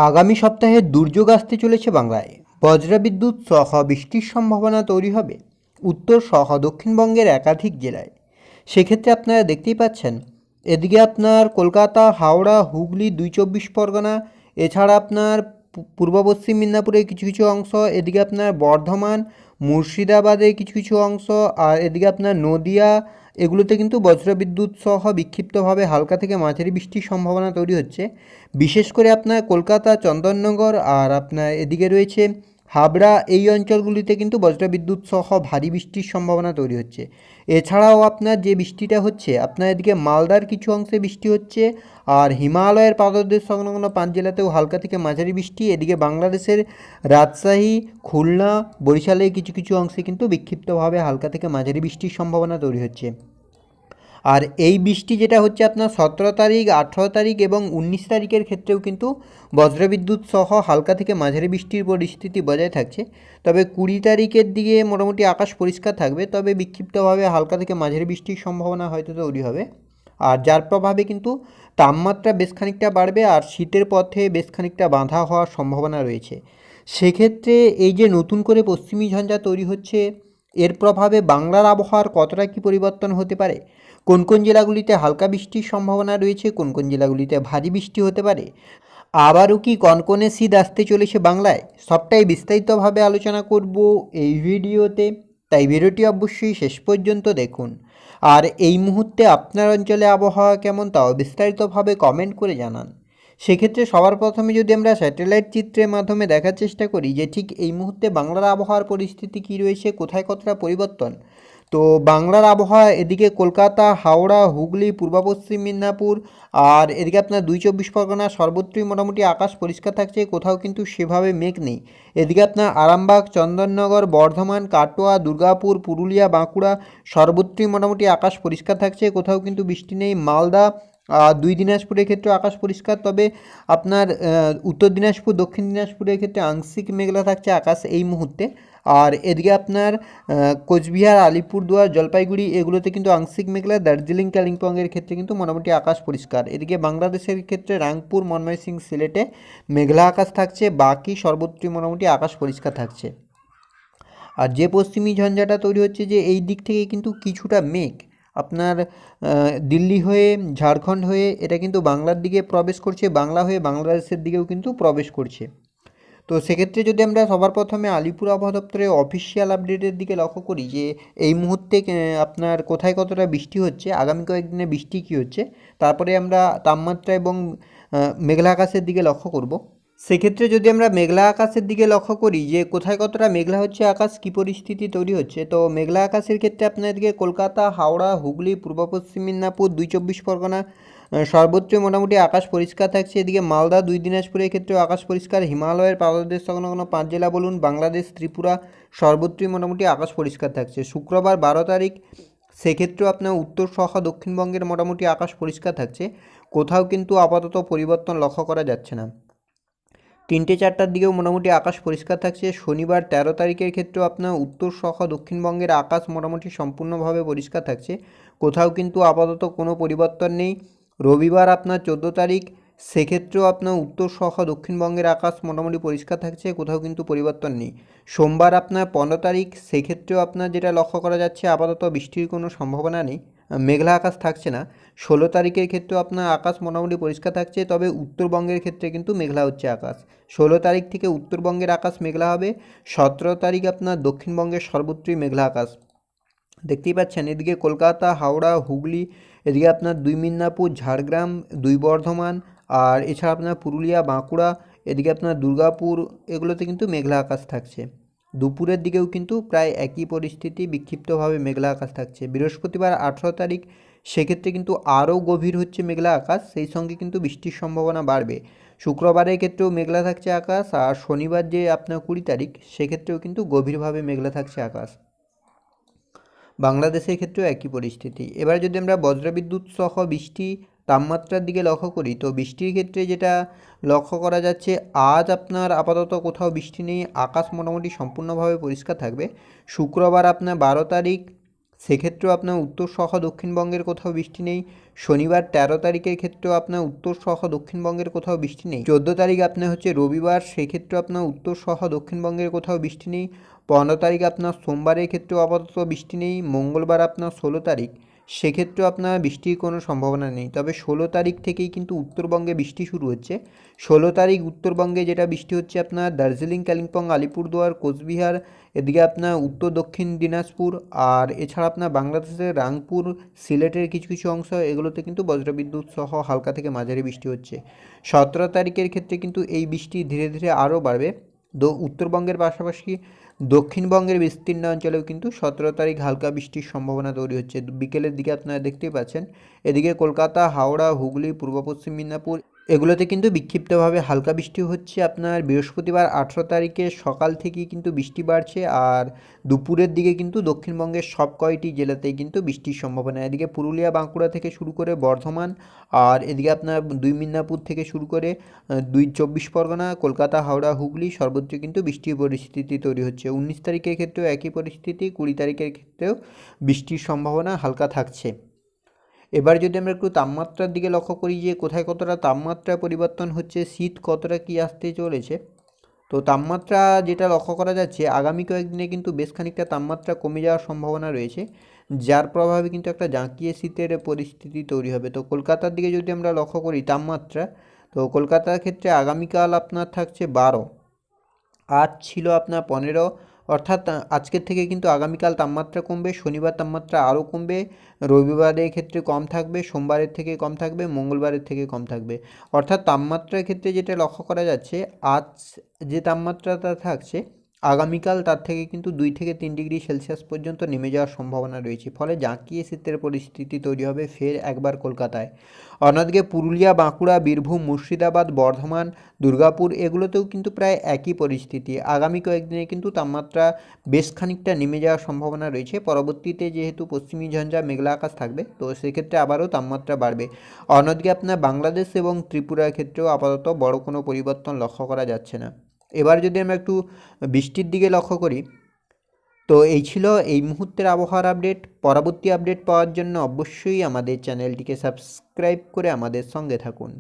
আগামী সপ্তাহে দুর্যোগ আসতে চলেছে বাংলায়। বজ্রবিদ্যুৎ সহ বৃষ্টির সম্ভাবনা তৈরি হবে উত্তর সহ দক্ষিণবঙ্গের একাধিক জেলায়। সেক্ষেত্রে আপনারা দেখতেই পাচ্ছেন, এদিকে আপনার কলকাতা, হাওড়া, হুগলি, 2 চব্বিশ পরগনা, এছাড়া আপনার পূর্ব পশ্চিম মেদিনীপুরের কিছু কিছু অংশ, এদিকে আপনার বর্ধমান, মুর্শিদাবাদের কিছু কিছু অংশ, আর এদিকে আপনার নদিয়া, এগুলোতে কিন্তু বজ্রবিদ্যুৎ সহ বিক্ষিপ্তভাবে হালকা থেকে মাঝারি বৃষ্টির সম্ভাবনা তৈরি হচ্ছে। বিশেষ করে আপনার কলকাতা, চন্দননগর আর আপনার এদিকে রয়েছে হাবড়া, এই অঞ্চলগুলিতে কিন্তু বজ্রবিদ্যুৎ সহ ভারী বৃষ্টির সম্ভাবনা তৈরি হচ্ছে। এছাড়াও আপনার যে বৃষ্টিটা হচ্ছে, আপনার এদিকে মালদার কিছু অংশে বৃষ্টি হচ্ছে, আর হিমালয়ের পাদদেশ সংলগ্ন 5 জেলাতেও হালকা থেকে মাঝারি বৃষ্টি। এদিকে বাংলাদেশের রাজশাহী, খুলনা, বরিশালের কিছু কিছু অংশে কিন্তু বিক্ষিপ্তভাবে হালকা থেকে মাঝারি বৃষ্টির সম্ভাবনা তৈরি হচ্ছে। আর এই বৃষ্টি যেটা হচ্ছে আপনার 17 তারিখ, 18 তারিখ এবং 19 তারিখের ক্ষেত্রেও কিন্তু বজ্রবিদ্যুৎ সহ হালকা থেকে মাঝারি বৃষ্টির পরিস্থিতি বজায় থাকছে। তবে 20 তারিখের দিকে মোটামুটি আকাশ পরিষ্কার থাকবে, তবে বিক্ষিপ্তভাবে হালকা থেকে মাঝারি বৃষ্টির সম্ভাবনা হয়তো তৈরি হবে। আর যার প্রভাবে কিন্তু তাপমাত্রা বেশ খানিকটা বাড়বে, আর শীতের পথে বেশ খানিকটা বাঁধা হওয়ার সম্ভাবনা রয়েছে। সেক্ষেত্রে এই যে নতুন করে পশ্চিমী ঝঞ্ঝা তৈরি হচ্ছে, এর প্রভাবে বাংলার আবহাওয়ার কতটা কী পরিবর্তন হতে পারে, কোন কোন জেলাগুলিতে হালকা বৃষ্টির সম্ভাবনা রয়েছে, কোন কোন জেলাগুলিতে ভারী বৃষ্টি হতে পারে, আবারও কি কনকনে শীত আসতে চলেছে বাংলায়, সবটাই বিস্তারিতভাবে আলোচনা করব এই ভিডিওতে। তাই ভিডিওটি অবশ্যই শেষ পর্যন্ত দেখুন। আর এই মুহূর্তে আপনার অঞ্চলে আবহাওয়া কেমন তাও বিস্তারিতভাবে কমেন্ট করে জানান। সেক্ষেত্রে সবার প্রথমে যদি আমরা স্যাটেলাইট চিত্রের মাধ্যমে দেখার চেষ্টা করি যে ঠিক এই মুহূর্তে বাংলার আবহাওয়ার পরিস্থিতি কী রয়েছে, কোথায় কতটা পরিবর্তন। তো বাংলার আবহাওয়া এদিকে কলকাতা, হাওড়া, হুগলি, পূর্ব পশ্চিম মেদিনীপুর আর এদিকে আপনার 2 চব্বিশ পরগনা সর্বত্রই মোটামুটি আকাশ পরিষ্কার থাকছে, কোথাও কিন্তু সেভাবে মেঘ নেই। এদিকে আপনার আরামবাগ, চন্দননগর, বর্ধমান, কাটোয়া, দুর্গাপুর, পুরুলিয়া, বাঁকুড়া সর্বত্রই মোটামুটি আকাশ পরিষ্কার থাকছে, কোথাও কিন্তু বৃষ্টি নেই। মালদা, 2 দিনাজপুরের ক্ষেত্রে আকাশ পরিষ্কার, তবে আপনার উত্তর দিনাজপুর, দক্ষিণ দিনাজপুরের ক্ষেত্রে আংশিক মেঘলা থাকছে আকাশ এই মুহূর্তে। আর এদিকে আপনার কোচবিহার, আলিপুরদুয়ার, জলপাইগুড়ি এগুলোতে কিন্তু আংশিক মেঘলা। দার্জিলিং, কালিম্পংয়ের ক্ষেত্রে কিন্তু মোটামুটি আকাশ পরিষ্কার। এদিকে বাংলাদেশের ক্ষেত্রে রাংপুর, ময়মনসিংহ, সিলেটে মেঘলা আকাশ থাকছে, বাকি সর্বত্রই মোটামুটি আকাশ পরিষ্কার থাকছে। আর যে পশ্চিমী ঝঞ্ঝাটা তৈরি হচ্ছে, যে এই দিক থেকে কিন্তু কিছুটা মেঘ আপনার দিল্লি হয়ে, ঝাড়খণ্ড হয়ে এটা কিন্তু বাংলার দিকে প্রবেশ করছে, বাংলা হয়ে বাংলাদেশের দিকেও কিন্তু প্রবেশ করছে। তো সেক্ষেত্রে যদি আমরা সবার প্রথমে আলিপুর আবহাওয়া দপ্তরের অফিসিয়াল আপডেটের দিকে লক্ষ্য করি যে এই মুহূর্তে আপনার কোথায় কতটা বৃষ্টি হচ্ছে, আগামী কয়েকদিনে বৃষ্টি কী হচ্ছে, তারপরে আমরা তাপমাত্রা এবং মেঘলা আকাশের দিকে লক্ষ্য করব। সেক্ষেত্রে যদি আমরা মেঘলা আকাশের দিকে লক্ষ্য করি যে কোথায় কতটা মেঘলা হচ্ছে আকাশ, কী পরিস্থিতি তৈরি হচ্ছে, তো মেঘলা আকাশের ক্ষেত্রে আপনাদেরকে কলকাতা, হাওড়া, হুগলি, পূর্ব পশ্চিম মেদিনীপুর, 2 চব্বিশ পরগনা সর্বত্রই মোটামুটি আকাশ পরিষ্কার থাকছে। এদিকে মালদা, 2 দিনাজপুরের ক্ষেত্রেও আকাশ পরিষ্কার। হিমালয়ের পাদদেশ সংলগ্ন 5 জেলা বলুন, বাংলাদেশ, ত্রিপুরা সর্বত্রই মোটামুটি আকাশ পরিষ্কার থাকছে। শুক্রবার 12 তারিখ, সেক্ষেত্রেও আপনার উত্তর সহ দক্ষিণবঙ্গের মোটামুটি আকাশ পরিষ্কার থাকছে, কোথাও কিন্তু আপাতত পরিবর্তন লক্ষ্য করা যাচ্ছে না। 3টে-4টার দিকেও মোটামুটি আকাশ পরিষ্কার থাকছে। শনিবার 13 তারিখের ক্ষেত্রেও আপনার উত্তর সহ দক্ষিণবঙ্গের আকাশ মোটামুটি সম্পূর্ণভাবে পরিষ্কার থাকছে, কোথাও কিন্তু আপাতত কোনো পরিবর্তন নেই। রবিবার আপনার 14 তারিখ, সেক্ষেত্রেও আপনার উত্তর সহ দক্ষিণবঙ্গের আকাশ মোটামুটি পরিষ্কার থাকছে, কোথাও কিন্তু পরিবর্তন নেই। সোমবার আপনার 15 তারিখ, সেক্ষেত্রেও আপনার যেটা লক্ষ্য করা যাচ্ছে আপাতত বৃষ্টির কোনো সম্ভাবনা নেই, মেঘলা আকাশ থাকছে না। 16 তারিখের ক্ষেত্রেও আপনার আকাশ মোটামুটি পরিষ্কার থাকছে, তবে উত্তরবঙ্গের ক্ষেত্রে কিন্তু মেঘলা হচ্ছে আকাশ। 16 তারিখ থেকে উত্তরবঙ্গের আকাশ মেঘলা হবে। 17 তারিখ আপনার দক্ষিণবঙ্গের সর্বত্রই মেঘলা আকাশ দেখতেই পাচ্ছেন। এদিকে কলকাতা, হাওড়া, হুগলি, এদিকে আপনার 2 মিদনাপুর, ঝাড়গ্রাম, 2 বর্ধমান আর এছাড়া আপনার পুরুলিয়া, বাঁকুড়া, এদিকে আপনার দুর্গাপুর এগুলোতে কিন্তু মেঘলা আকাশ থাকছে। দুপুরের দিকেও কিন্তু প্রায় একই পরিস্থিতি, বিক্ষিপ্তভাবে মেঘলা আকাশ থাকছে। বৃহস্পতিবার 18 তারিখ, সেক্ষেত্রে কিন্তু আরও গভীর হচ্ছে মেঘলা আকাশ, সেই সঙ্গে কিন্তু বৃষ্টির সম্ভাবনা বাড়বে। শুক্রবারের ক্ষেত্রেও মেঘলা থাকছে আকাশ, আর শনিবার যে আপনার 20 তারিখ, সেক্ষেত্রেও কিন্তু গভীরভাবে মেঘলা থাকছে আকাশ। বাংলাদেশের ক্ষেত্রেও একই পরিস্থিতি। এবার যদি আমরা বজ্রবিদ্যুৎ সহ বৃষ্টি, তাপমাত্রার দিকে লক্ষ্য করি, তো বৃষ্টির ক্ষেত্রে যেটা লক্ষ্য করা যাচ্ছে, আজ আপনার আপাতত কোথাও বৃষ্টি নেই, আকাশ মোটামুটি সম্পূর্ণভাবে পরিষ্কার থাকবে। শুক্রবার আপনার 12 তারিখ, সেক্ষেত্রেও আপনার উত্তর সহ দক্ষিণবঙ্গের কোথাও বৃষ্টি নেই। শনিবার 13 তারিখের ক্ষেত্রেও আপনার উত্তর সহ দক্ষিণবঙ্গের কোথাও বৃষ্টি নেই। 14 তারিখ আপনার হচ্ছে রবিবার, সেক্ষেত্রেও আপনার উত্তর সহ দক্ষিণবঙ্গের কোথাও বৃষ্টি নেই। 15 তারিখ আপনার সোমবারের ক্ষেত্রেও আপাতত বৃষ্টি নেই। মঙ্গলবার আপনার 16 তারিখ, সেক্ষেত্রেও আপনার বৃষ্টির কোনো সম্ভাবনা নেই। তবে 16 তারিখ থেকেই কিন্তু উত্তরবঙ্গে বৃষ্টি শুরু হচ্ছে। 16 তারিখ উত্তরবঙ্গে যেটা বৃষ্টি হচ্ছে আপনার দার্জিলিং, কালিম্পং, আলিপুরদুয়ার, কোচবিহার, এদিকে আপনার উত্তর দক্ষিণ দিনাজপুর, আর এছাড়া আপনার বাংলাদেশের রাংপুর, সিলেটের কিছু কিছু অংশ, এগুলোতে কিন্তু বজ্রবিদ্যুৎ সহ হালকা থেকে মাঝারি বৃষ্টি হচ্ছে। 17 তারিখের ক্ষেত্রে কিন্তু এই বৃষ্টি ধীরে ধীরে আরও বাড়বে। উত্তরবঙ্গের পাশাপাশি দক্ষিণবঙ্গের বিস্তীর্ণ অঞ্চলেও কিন্তু 17 তারিখ হালকা বৃষ্টির সম্ভাবনা তৈরি হচ্ছে। বিকেলের দিকে আপনারা দেখতেই পাচ্ছেন এদিকে কলকাতা, হাওড়া, হুগলি, পূর্ব পশ্চিম মেদিনীপুর, এগুলোতে কিন্তু বিক্ষিপ্তভাবে হালকা বৃষ্টি হচ্ছে। আপনার বৃহস্পতিবার 18 তারিখে সকাল থেকেই কিন্তু বৃষ্টি বাড়ছে, আর দুপুরের দিকে কিন্তু দক্ষিণবঙ্গের সব কয়টি জেলাতেই কিন্তু বৃষ্টির সম্ভাবনা। এদিকে পুরুলিয়া, বাঁকুড়া থেকে শুরু করে বর্ধমান, আর এদিকে আপনার 2 মিদনাপুর থেকে শুরু করে 2 চব্বিশ পরগনা, কলকাতা, হাওড়া, হুগলি, সর্বত্র কিন্তু বৃষ্টির পরিস্থিতি তৈরি হচ্ছে। 19 তারিখের ক্ষেত্রেও একই পরিস্থিতি, 20 তারিখের ক্ষেত্রেও বৃষ্টির সম্ভাবনা হালকা থাকছে। এবার যদি আমরা একটু তাপমাত্রার দিকে লক্ষ্য করি যে কোথায় কতটা তাপমাত্রা পরিবর্তন হচ্ছে, শীত কতটা কি আসতে চলেছে, তো তাপমাত্রা যেটা লক্ষ্য করা যাচ্ছে আগামী কয়েকদিনে কিন্তু বেশ খানিকটা তাপমাত্রা কমে যাওয়ার সম্ভাবনা রয়েছে, যার প্রভাবে কিন্তু একটা জাঁকিয়ে শীতের পরিস্থিতি তৈরি হবে। তো কলকাতার দিকে যদি আমরা লক্ষ্য করি তাপমাত্রা, তো কলকাতার ক্ষেত্রে আগামীকাল আপনার থাকছে 12, আজ ছিল আপনার 15, অর্থাৎ আজকের থেকে কিন্তু আগামীকাল তাপমাত্রা কমবে। শনিবার তাপমাত্রা আরও কমবে, রবিবারের ক্ষেত্রে কম থাকবে, সোমবারের থেকে কম থাকবে, মঙ্গলবারের থেকে কম থাকবে। অর্থাৎ তাপমাত্রার ক্ষেত্রে যেটা লক্ষ্য করা যাচ্ছে, আজ যে তাপমাত্রাটা থাকছে আগামীকাল তার থেকে কিন্তু 2 থেকে 3 ডিগ্রি সেলসিয়াস পর্যন্ত নেমে যাওয়ার সম্ভাবনা রয়েছে। ফলে জাঁকিয়ে শীতের পরিস্থিতি তৈরি হবে ফের একবার কলকাতায়। অন্যদিকে পুরুলিয়া, বাঁকুড়া, বীরভূম, মুর্শিদাবাদ, বর্ধমান, দুর্গাপুর, এগুলোতেও কিন্তু প্রায় একই পরিস্থিতি। আগামী কয়েকদিনে কিন্তু তাপমাত্রা বেশ খানিকটা নেমে যাওয়ার সম্ভাবনা রয়েছে। পরবর্তীতে যেহেতু পশ্চিমী ঝঞ্ঝা মেঘলা আকাশ থাকবে, তো সেক্ষেত্রে আবারও তাপমাত্রা বাড়বে। অন্যদিকে আপনার বাংলাদেশ এবং ত্রিপুরার ক্ষেত্রেও আপাতত বড় কোনো পরিবর্তন লক্ষ্য করা যাচ্ছে না। এবার যদি আমরা একটু বৃষ্টির দিকে লক্ষ্য করি, তো এই ছিল এই মুহূর্তের আবহাওয়ার আপডেট। পরবর্তী আপডেট পাওয়ার জন্য অবশ্যই আমাদের চ্যানেলটিকে সাবস্ক্রাইব করে আমাদের সঙ্গে থাকুন।